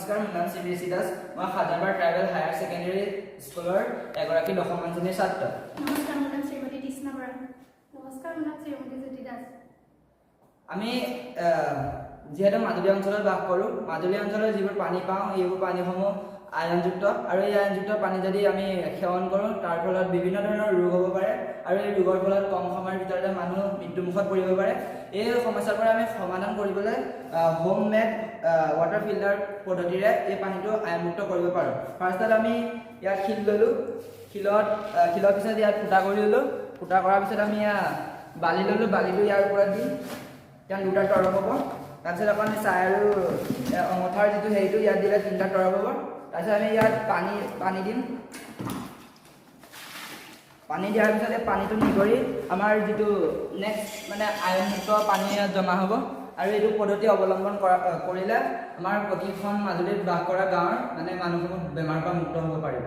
নমস্কাৰ, মোৰ নাম শ্ৰী দাস। মই খাজানবাৰ ট্ৰাইবেল হায়াৰ ছেকেণ্ডেৰী স্কুলৰ এগৰাকী দশম শ্ৰেণীৰ ছাত্ৰ। নমস্কাৰ, মোৰ নাম শ্ৰীমতী তৃষ্ণা বৰা। নমস্কাৰ, মোৰ নাম শ্ৰীমতী জ্যোতি দাস। আমি যিহেতু মাজুলী অঞ্চলত বাস কৰোঁ, মাজুলী অঞ্চলৰ যিবোৰ পানী পাওঁ এইবোৰ পানীসমূহ আইৰণযুক্ত, আৰু এই আইৰণযুক্ত পানী যদি আমি সেৱন কৰোঁ তাৰ ফলত বিভিন্ন ধৰণৰ ৰোগ হ'ব পাৰে, আৰু এই ৰোগৰ ফলত কম সময়ৰ ভিতৰতে মানুহ মৃত্যুমুখত পৰিব পাৰে। এই সমস্যাৰ পৰা আমি সমাধান কৰিবলৈ হোম মেড ৱাটাৰ ফিল্টাৰ পদ্ধতিৰে এই পানীটো আইৰণমুক্ত কৰিব পাৰোঁ। ফাৰ্ষ্টত আমি ইয়াত শিল ল'লোঁ, শিলৰ পিছত ইয়াত ফুটা কৰি ল'লোঁ। ফুটা কৰাৰ পিছত আমি বালি ল'লোঁ, বালিটো ইয়াৰ ওপৰত দি ইয়াত 2টা তৰপ হ'ব। তাৰপিছত আকৌ আমি চাই আৰু অঙঠাৰ যিটো হেৰিটো ইয়াত দিলে 3টা তৰপ হ'ব। তাৰপিছত আমি ইয়াত পানী দিম। পানী দিয়াৰ পিছত এই পানীটো নিগৰি আমাৰ যিটো নেক্সট মানে আইৰণযুক্ত পানী ইয়াত জমা হ'ব, আৰু এইটো পদ্ধতি অৱলম্বন কৰিলে আমাৰ প্ৰতিখন মাজুলীত বাস কৰা গাঁৱৰ মানে মানুহসমূহ বেমাৰৰ পৰা মুক্ত হ'ব পাৰিব।